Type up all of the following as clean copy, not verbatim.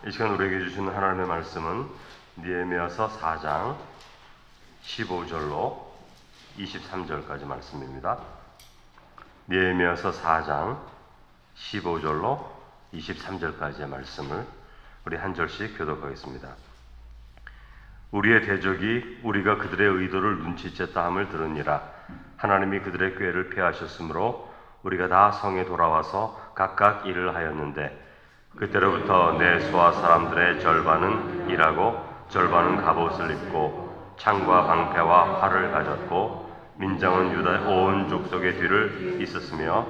이 시간 우리에게 주시는 하나님의 말씀은 느헤미야서 4장 15절로 23절까지 말씀입니다. 느헤미야서 4장 15절로 23절까지의 말씀을 우리 한 절씩 교독하겠습니다. 우리의 대적이 우리가 그들의 의도를 눈치챘다 함을 들으니라. 하나님이 그들의 꾀를 피하셨으므로 우리가 다 성에 돌아와서 각각 일을 하였는데, 그때로부터 내 수하 사람들의 절반은 일하고 절반은 갑옷을 입고 창과 방패와 활을 가졌고, 민장은 유다 온 족속의 뒤를 있었으며,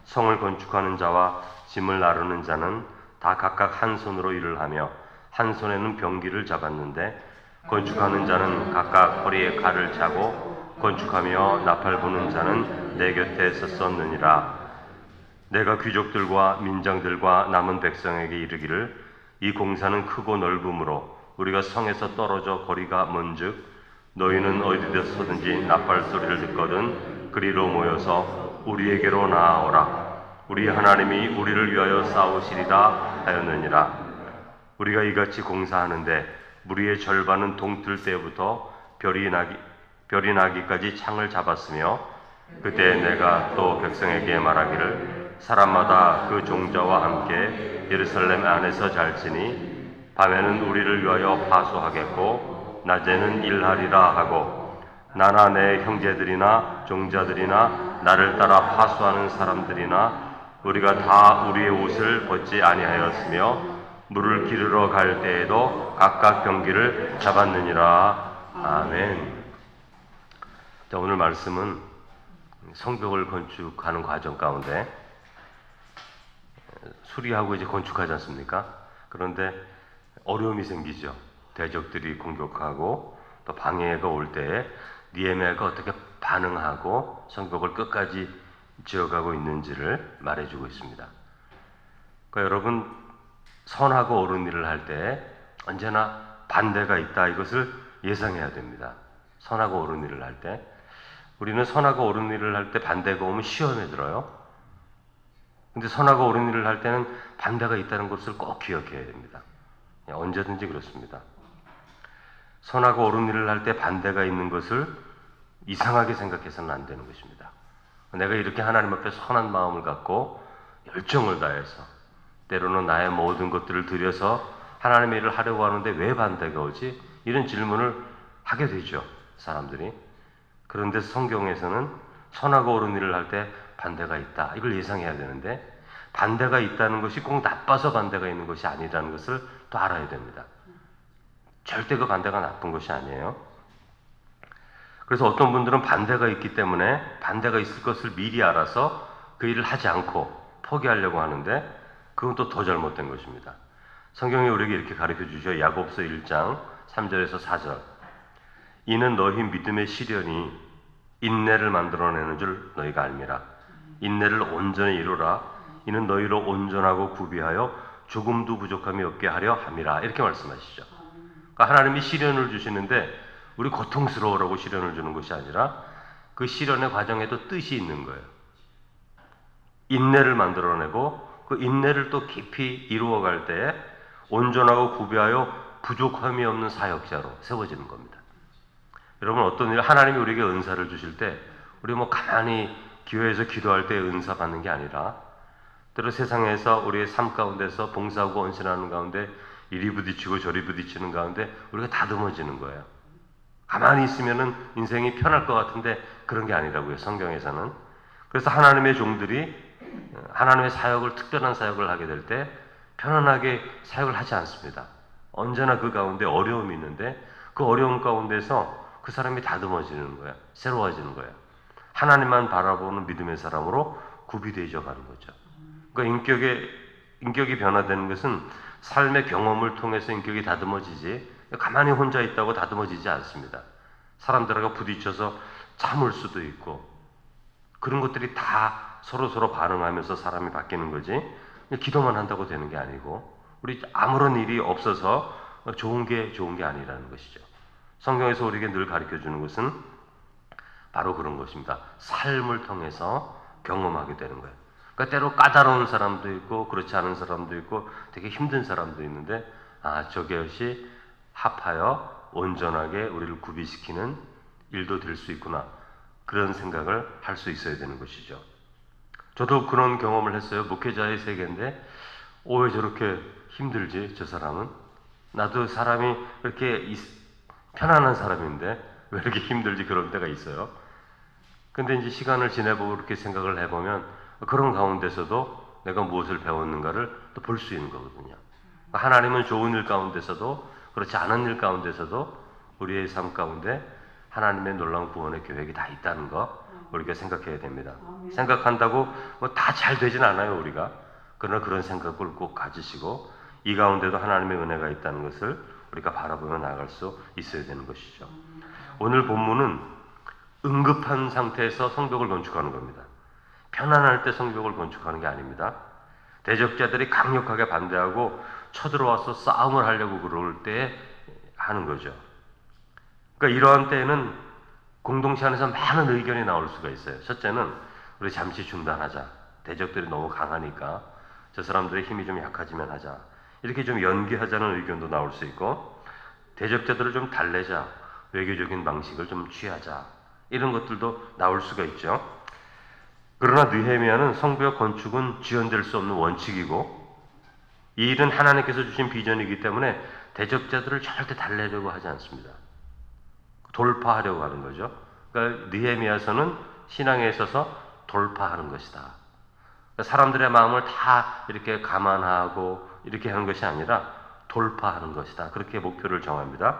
성을 건축하는 자와 짐을 나르는 자는 다 각각 한 손으로 일을 하며 한 손에는 병기를 잡았는데, 건축하는 자는 각각 허리에 칼을 차고 건축하며 나팔 부는 자는 내 곁에 섰었느니라. 내가 귀족들과 민장들과 남은 백성에게 이르기를, 이 공사는 크고 넓으므로 우리가 성에서 떨어져 거리가 먼즉 너희는 어디서든지 나팔 소리를 듣거든 그리로 모여서 우리에게로 나아오라. 우리 하나님이 우리를 위하여 싸우시리라 하였느니라. 우리가 이같이 공사하는데 무리의 절반은 동틀 때부터 별이 나기까지 창을 잡았으며, 그때 내가 또 백성에게 말하기를, 사람마다 그 종자와 함께 예루살렘 안에서 잘지니 밤에는 우리를 위하여 파수하겠고 낮에는 일하리라 하고, 나나 내 형제들이나 종자들이나 나를 따라 파수하는 사람들이나 우리가 다 우리의 옷을 벗지 아니하였으며 물을 기르러 갈 때에도 각각 병기를 잡았느니라. 아멘. 자, 오늘 말씀은 성벽을 건축하는 과정 가운데 수리하고 이제 건축하지 않습니까? 그런데 어려움이 생기죠. 대적들이 공격하고 또 방해가 올 때에 느헤미야가 어떻게 반응하고 성벽을 끝까지 지어가고 있는지를 말해주고 있습니다. 그러니까 여러분, 선하고 옳은 일을 할 때 언제나 반대가 있다, 이것을 예상해야 됩니다. 선하고 옳은 일을 할 때 우리는 선하고 옳은 일을 할 때 반대가 오면 시험에 들어요. 근데 선하고 옳은 일을 할 때는 반대가 있다는 것을 꼭 기억해야 됩니다. 언제든지 그렇습니다. 선하고 옳은 일을 할 때 반대가 있는 것을 이상하게 생각해서는 안 되는 것입니다. 내가 이렇게 하나님 앞에 선한 마음을 갖고 열정을 다해서 때로는 나의 모든 것들을 들여서 하나님의 일을 하려고 하는데 왜 반대가 오지? 이런 질문을 하게 되죠, 사람들이. 그런데 성경에서는 선하고 옳은 일을 할 때 반대가 있다, 이걸 예상해야 되는데, 반대가 있다는 것이 꼭 나빠서 반대가 있는 것이 아니라는 것을 또 알아야 됩니다. 절대 그 반대가 나쁜 것이 아니에요. 그래서 어떤 분들은 반대가 있기 때문에 반대가 있을 것을 미리 알아서 그 일을 하지 않고 포기하려고 하는데, 그건 또 더 잘못된 것입니다. 성경이 우리에게 이렇게 가르쳐 주죠. 야고보서 1장 3절에서 4절. 이는 너희 믿음의 시련이 인내를 만들어내는 줄 너희가 알미라. 인내를 온전히 이루라. 이는 너희로 온전하고 구비하여 조금도 부족함이 없게 하려 함이라. 이렇게 말씀하시죠. 그러니까 하나님이 시련을 주시는데 우리 고통스러우라고 시련을 주는 것이 아니라 그 시련의 과정에도 뜻이 있는 거예요. 인내를 만들어내고 그 인내를 또 깊이 이루어갈 때에 온전하고 구비하여 부족함이 없는 사역자로 세워지는 겁니다. 여러분, 어떤 일, 하나님이 우리에게 은사를 주실 때 우리 가만히 교회에서 기도할 때 은사 받는 게 아니라, 때로 세상에서 우리의 삶 가운데서 봉사하고 헌신하는 가운데 이리 부딪히고 저리 부딪히는 가운데 우리가 다듬어지는 거예요. 가만히 있으면은 인생이 편할 것 같은데 그런 게 아니라고요, 성경에서는. 그래서 하나님의 종들이 하나님의 사역을, 특별한 사역을 하게 될 때 편안하게 사역을 하지 않습니다. 언제나 그 가운데 어려움이 있는데 그 어려움 가운데서 그 사람이 다듬어지는 거예요. 새로워지는 거예요. 하나님만 바라보는 믿음의 사람으로 구비되어져 가는 거죠. 그러니까 인격이 변화되는 것은 삶의 경험을 통해서 인격이 다듬어지지, 가만히 혼자 있다고 다듬어지지 않습니다. 사람들하고 부딪혀서 참을 수도 있고, 그런 것들이 다 서로 반응하면서 사람이 바뀌는 거지, 기도만 한다고 되는 게 아니고, 우리 아무런 일이 없어서 좋은 게 아니라는 것이죠. 성경에서 우리에게 늘 가르쳐주는 것은 바로 그런 것입니다. 삶을 통해서 경험하게 되는 거예요. 그러니까 때로 까다로운 사람도 있고 그렇지 않은 사람도 있고 되게 힘든 사람도 있는데 저것이 합하여 온전하게 우리를 구비시키는 일도 될 수 있구나. 그런 생각을 할 수 있어야 되는 것이죠. 저도 그런 경험을 했어요. 목회자의 세계인데 왜 저렇게 힘들지 저 사람은? 나도 사람이 그렇게 편안한 사람인데 왜 이렇게 힘들지 그런 때가 있어요. 근데 이제 시간을 지내보고 그렇게 생각을 해보면 그런 가운데서도 내가 무엇을 배웠는가를 또 볼 수 있는 거거든요. 하나님은 좋은 일 가운데서도 그렇지 않은 일 가운데서도 우리의 삶 가운데 하나님의 놀라운 구원의 계획이 다 있다는 거 우리가 생각해야 됩니다. 생각한다고 뭐 다 잘 되진 않아요 우리가. 그러나 그런 생각을 꼭 가지시고 이 가운데도 하나님의 은혜가 있다는 것을 우리가 바라보며 나아갈 수 있어야 되는 것이죠. 오늘 본문은 응급한 상태에서 성벽을 건축하는 겁니다. 편안할 때 성벽을 건축하는 게 아닙니다. 대적자들이 강력하게 반대하고 쳐들어와서 싸움을 하려고 그럴 때 하는 거죠. 그러니까 이러한 때에는 공동체 안에서 많은 의견이 나올 수가 있어요. 첫째는 우리 잠시 중단하자. 대적들이 너무 강하니까 저 사람들의 힘이 좀 약해지면 하자. 이렇게 좀 연기하자는 의견도 나올 수 있고 대적자들을 좀 달래자. 외교적인 방식을 좀 취하자. 이런 것들도 나올 수가 있죠. 그러나 느헤미야는 성벽 건축은 지연될 수 없는 원칙이고 이 일은 하나님께서 주신 비전이기 때문에 대적자들을 절대 달래려고 하지 않습니다. 돌파하려고 하는 거죠. 그러니까 느헤미야서는 신앙에 있어서 돌파하는 것이다. 그러니까 사람들의 마음을 다 이렇게 감안하고 이렇게 하는 것이 아니라 돌파하는 것이다. 그렇게 목표를 정합니다.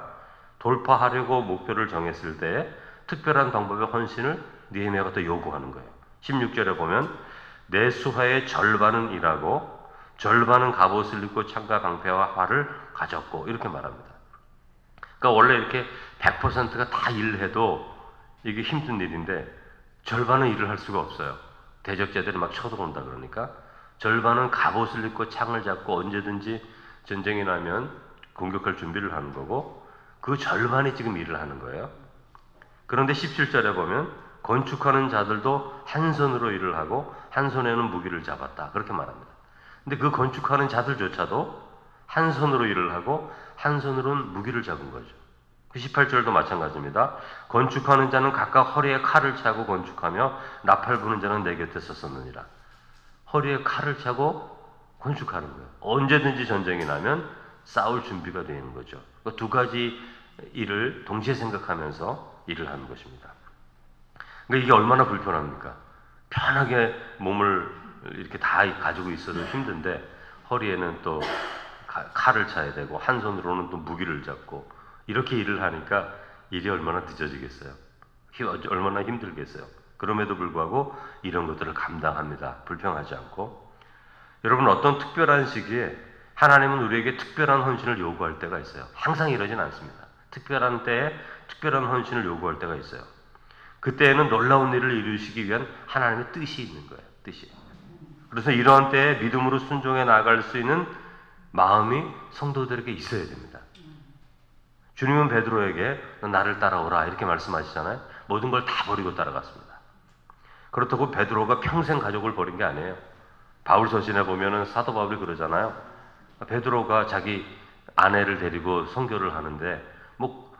돌파하려고 목표를 정했을 때 특별한 방법의 헌신을 느헤미야가 또 요구하는 거예요. 16절에 보면 내 수하의 절반은 일하고 절반은 갑옷을 입고 창과 방패와 활을 가졌고 이렇게 말합니다. 그러니까 원래 이렇게 100%가 다 일해도 이게 힘든 일인데 절반은 일을 할 수가 없어요. 대적자들이 막 쳐들어온다 그러니까 절반은 갑옷을 입고 창을 잡고 언제든지 전쟁이 나면 공격할 준비를 하는 거고 그 절반이 지금 일을 하는 거예요. 그런데 17절에 보면 건축하는 자들도 한 손으로 일을 하고 한 손에는 무기를 잡았다. 그렇게 말합니다. 근데 그 건축하는 자들조차도 한 손으로 일을 하고 한 손으로는 무기를 잡은 거죠. 18절도 마찬가지입니다. 건축하는 자는 각각 허리에 칼을 차고 건축하며 나팔 부는 자는 내 곁에 섰었느니라. 허리에 칼을 차고 건축하는 거예요. 언제든지 전쟁이 나면 싸울 준비가 되는 거죠. 두 가지 일을 동시에 생각하면서 일을 하는 것입니다. 그러니까 이게 얼마나 불편합니까? 편하게 몸을 이렇게 다 가지고 있어도 힘든데 허리에는 또 칼을 차야 되고 한 손으로는 또 무기를 잡고 이렇게 일을 하니까 일이 얼마나 늦어지겠어요. 얼마나 힘들겠어요. 그럼에도 불구하고 이런 것들을 감당합니다. 불평하지 않고. 여러분 어떤 특별한 시기에 하나님은 우리에게 특별한 헌신을 요구할 때가 있어요. 항상 이러진 않습니다. 특별한 때에 특별한 헌신을 요구할 때가 있어요. 그때에는 놀라운 일을 이루시기 위한 하나님의 뜻이 있는 거예요. 뜻이. 그래서 이러한 때에 믿음으로 순종해 나아갈 수 있는 마음이 성도들에게 있어야 됩니다. 주님은 베드로에게 너 나를 따라오라 이렇게 말씀하시잖아요. 모든 걸 다 버리고 따라갔습니다. 그렇다고 베드로가 평생 가족을 버린 게 아니에요. 바울 서신에 보면은 사도 바울이 그러잖아요. 베드로가 자기 아내를 데리고 선교를 하는데 뭐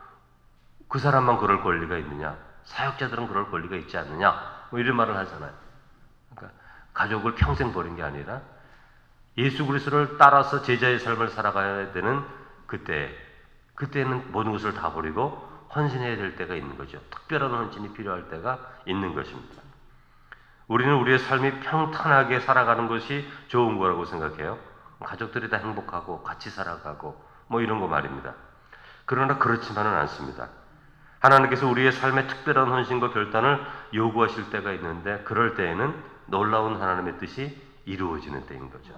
그 사람만 그럴 권리가 있느냐? 사역자들은 그럴 권리가 있지 않느냐? 뭐 이런 말을 하잖아요. 그러니까 가족을 평생 버린 게 아니라 예수 그리스도를 따라서 제자의 삶을 살아가야 되는 그때는 모든 것을 다 버리고 헌신해야 될 때가 있는 거죠. 특별한 헌신이 필요할 때가 있는 것입니다. 우리는 우리의 삶이 평탄하게 살아가는 것이 좋은 거라고 생각해요. 가족들이 다 행복하고 같이 살아가고 뭐 이런 거 말입니다. 그러나 그렇지만은 않습니다. 하나님께서 우리의 삶에 특별한 헌신과 결단을 요구하실 때가 있는데 그럴 때에는 놀라운 하나님의 뜻이 이루어지는 때인 거죠.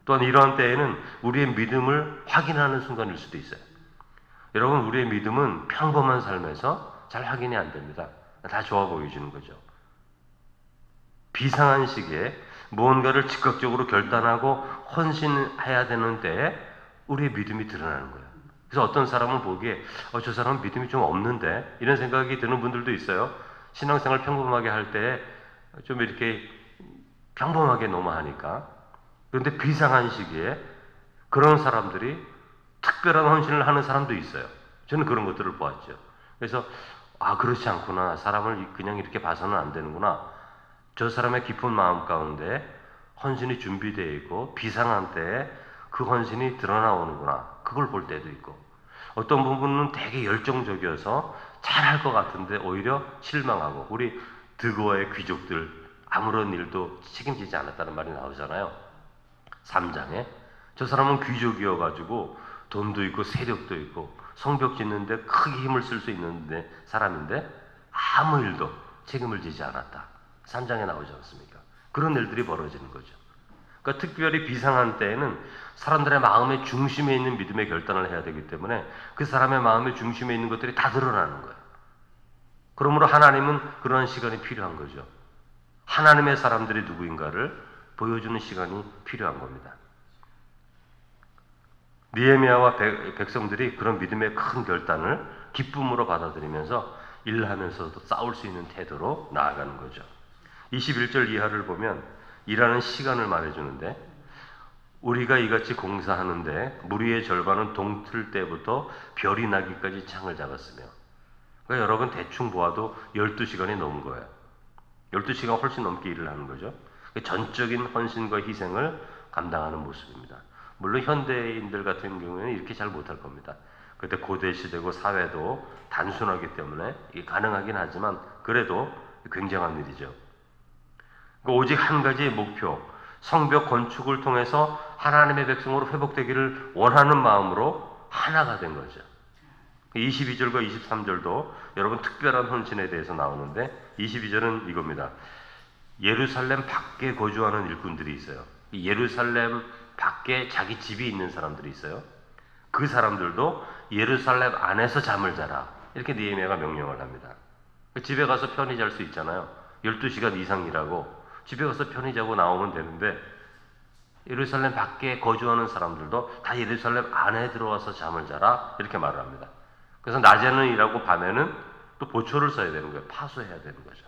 또한 이러한 때에는 우리의 믿음을 확인하는 순간일 수도 있어요. 여러분 우리의 믿음은 평범한 삶에서 잘 확인이 안 됩니다. 다 좋아 보여지는 거죠. 비상한 시기에 무언가를 즉각적으로 결단하고 헌신해야 되는 때에 우리의 믿음이 드러나는 거예요. 그래서 어떤 사람은 보기에 저 사람은 믿음이 좀 없는데 이런 생각이 드는 분들도 있어요. 신앙생활 평범하게 할 때 좀 이렇게 평범하게 노마하니까. 그런데 비상한 시기에 그런 사람들이 특별한 헌신을 하는 사람도 있어요. 저는 그런 것들을 보았죠. 그래서 그렇지 않구나. 사람을 그냥 이렇게 봐서는 안 되는구나. 저 사람의 깊은 마음 가운데 헌신이 준비되어 있고 비상한 때에 그 헌신이 드러나오는구나. 그걸 볼 때도 있고, 어떤 부분은 되게 열정적이어서 잘할 것 같은데 오히려 실망하고, 우리 드고아의 귀족들 아무런 일도 책임지지 않았다는 말이 나오잖아요. 3장에 저 사람은 귀족이어가지고 돈도 있고 세력도 있고 성벽 짓는데 크게 힘을 쓸 수 있는 사람인데 아무 일도 책임을 지지 않았다. 3장에 나오지 않습니까? 그런 일들이 벌어지는 거죠. 그러니까 특별히 비상한 때에는 사람들의 마음의 중심에 있는 믿음의 결단을 해야 되기 때문에 그 사람의 마음의 중심에 있는 것들이 다 드러나는 거예요. 그러므로 하나님은 그런 시간이 필요한 거죠. 하나님의 사람들이 누구인가를 보여주는 시간이 필요한 겁니다. 느헤미야와 백성들이 그런 믿음의 큰 결단을 기쁨으로 받아들이면서 일하면서도 싸울 수 있는 태도로 나아가는 거죠. 21절 이하를 보면 일하는 시간을 말해주는데, 우리가 이같이 공사하는데 무리의 절반은 동틀 때부터 별이 나기까지 창을 잡았으며, 그러니까 여러분 대충 보아도 12시간이 넘은 거예요. 12시간 훨씬 넘게 일을 하는 거죠. 전적인 헌신과 희생을 감당하는 모습입니다. 물론 현대인들 같은 경우에는 이렇게 잘 못할 겁니다. 그때 고대 시대고 사회도 단순하기 때문에 이게 가능하긴 하지만 그래도 굉장한 일이죠. 오직 한 가지의 목표, 성벽 건축을 통해서 하나님의 백성으로 회복되기를 원하는 마음으로 하나가 된 거죠. 22절과 23절도 여러분 특별한 헌신에 대해서 나오는데, 22절은 이겁니다. 예루살렘 밖에 거주하는 일꾼들이 있어요. 이 예루살렘 밖에 자기 집이 있는 사람들이 있어요. 그 사람들도 예루살렘 안에서 잠을 자라, 이렇게 느헤미야가 명령을 합니다. 집에 가서 편히 잘 수 있잖아요. 12시간 이상 일하고 집에 가서 편히 자고 나오면 되는데, 예루살렘 밖에 거주하는 사람들도 다 예루살렘 안에 들어와서 잠을 자라, 이렇게 말을 합니다. 그래서 낮에는 일하고 밤에는 또 보초를 써야 되는 거예요. 파수해야 되는 거죠.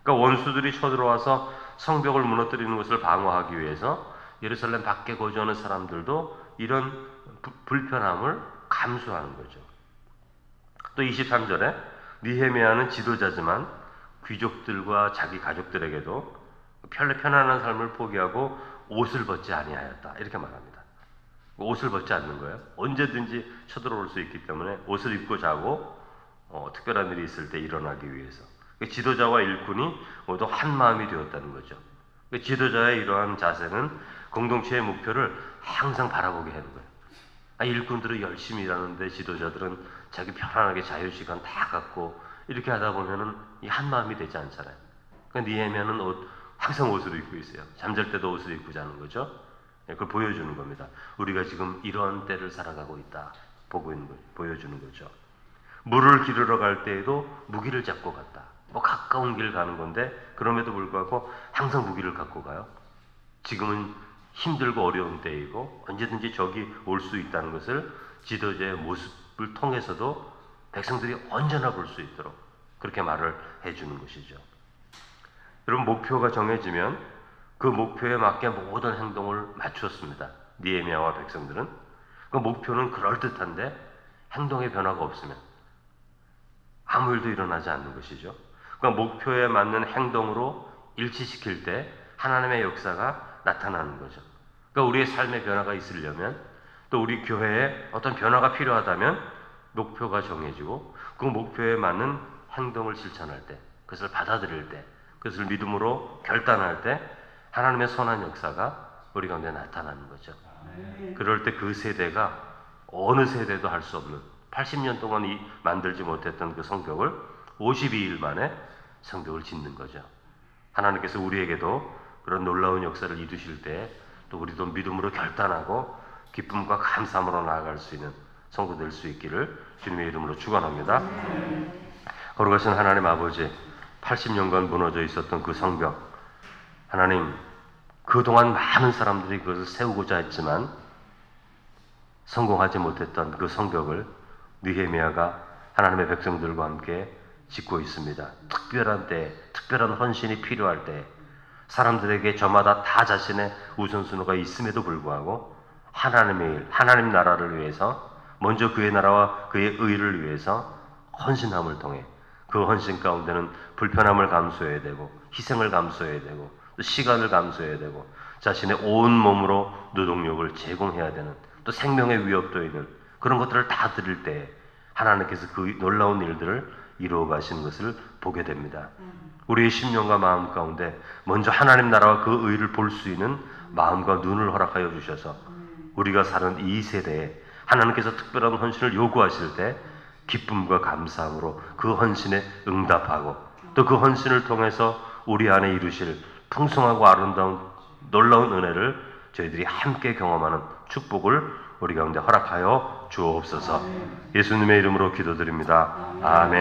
그러니까 원수들이 쳐들어와서 성벽을 무너뜨리는 것을 방어하기 위해서 예루살렘 밖에 거주하는 사람들도 이런 불편함을 감수하는 거죠. 또 23절에 느헤미야는 지도자지만 귀족들과 자기 가족들에게도 편안한 삶을 포기하고 옷을 벗지 아니하였다, 이렇게 말합니다. 옷을 벗지 않는 거예요. 언제든지 쳐들어올 수 있기 때문에 옷을 입고 자고 특별한 일이 있을 때 일어나기 위해서. 지도자와 일꾼이 모두 한 마음이 되었다는 거죠. 지도자의 이러한 자세는 공동체의 목표를 항상 바라보게 하는 거예요. 일꾼들은 열심히 일하는데 지도자들은 자기 편안하게 자유시간 다 갖고 이렇게 하다 보면은 이 한 마음이 되지 않잖아요. 그러니까 느헤미야는 항상 옷을 입고 있어요. 잠잘 때도 옷을 입고 자는 거죠. 그걸 보여주는 겁니다. 우리가 지금 이런 때를 살아가고 있다, 보여주는 거죠. 물을 기르러 갈 때에도 무기를 잡고 갔다. 가까운 길 가는 건데 그럼에도 불구하고 항상 무기를 갖고 가요. 지금은 힘들고 어려운 때이고 언제든지 적이 올 수 있다는 것을 지도자의 모습을 통해서도 백성들이 언제나 볼 수 있도록 그렇게 말을 해주는 것이죠. 여러분, 목표가 정해지면 그 목표에 맞게 모든 행동을 맞추었습니다. 느헤미야와 백성들은. 그 목표는 그럴듯한데 행동의 변화가 없으면 아무 일도 일어나지 않는 것이죠. 그러니까 목표에 맞는 행동으로 일치시킬 때 하나님의 역사가 나타나는 거죠. 그러니까 우리의 삶의 변화가 있으려면, 또 우리 교회에 어떤 변화가 필요하다면 목표가 정해지고 그 목표에 맞는 행동을 실천할 때, 그것을 받아들일 때, 그것을 믿음으로 결단할 때 하나님의 선한 역사가 우리 가운데 나타나는 거죠. 그럴 때 그 세대가 어느 세대도 할 수 없는 80년 동안 만들지 못했던 그 성벽을 52일 만에 성벽을 짓는 거죠. 하나님께서 우리에게도 그런 놀라운 역사를 이루실 때 또 우리도 믿음으로 결단하고 기쁨과 감사함으로 나아갈 수 있는 성도 될 수 있기를 주님의 이름으로 축원합니다. 거룩하신 하나님 아버지, 80년간 무너져 있었던 그 성벽, 하나님, 그동안 많은 사람들이 그것을 세우고자 했지만 성공하지 못했던 그 성벽을 느헤미야가 하나님의 백성들과 함께 짓고 있습니다. 특별한 때, 특별한 헌신이 필요할 때, 사람들에게 저마다 다 자신의 우선순위가 있음에도 불구하고 하나님의 일, 하나님 나라를 위해서 먼저 그의 나라와 그의 의를 위해서 헌신함을 통해 그 헌신 가운데는 불편함을 감수해야 되고 희생을 감수해야 되고 또 시간을 감수해야 되고 자신의 온 몸으로 노동력을 제공해야 되는 또 생명의 위협도 있는 그런 것들을 다 드릴 때 하나님께서 그 놀라운 일들을 이루어 가시는 것을 보게 됩니다. 우리의 심령과 마음 가운데 먼저 하나님 나라와 그 의를 볼 수 있는 마음과 눈을 허락하여 주셔서 우리가 사는 이 세대에 하나님께서 특별한 헌신을 요구하실 때 기쁨과 감사함으로 그 헌신에 응답하고 또 그 헌신을 통해서 우리 안에 이루실 풍성하고 아름다운 놀라운 은혜를 저희들이 함께 경험하는 축복을 우리 가운데 허락하여 주옵소서. 예수님의 이름으로 기도드립니다. 아멘.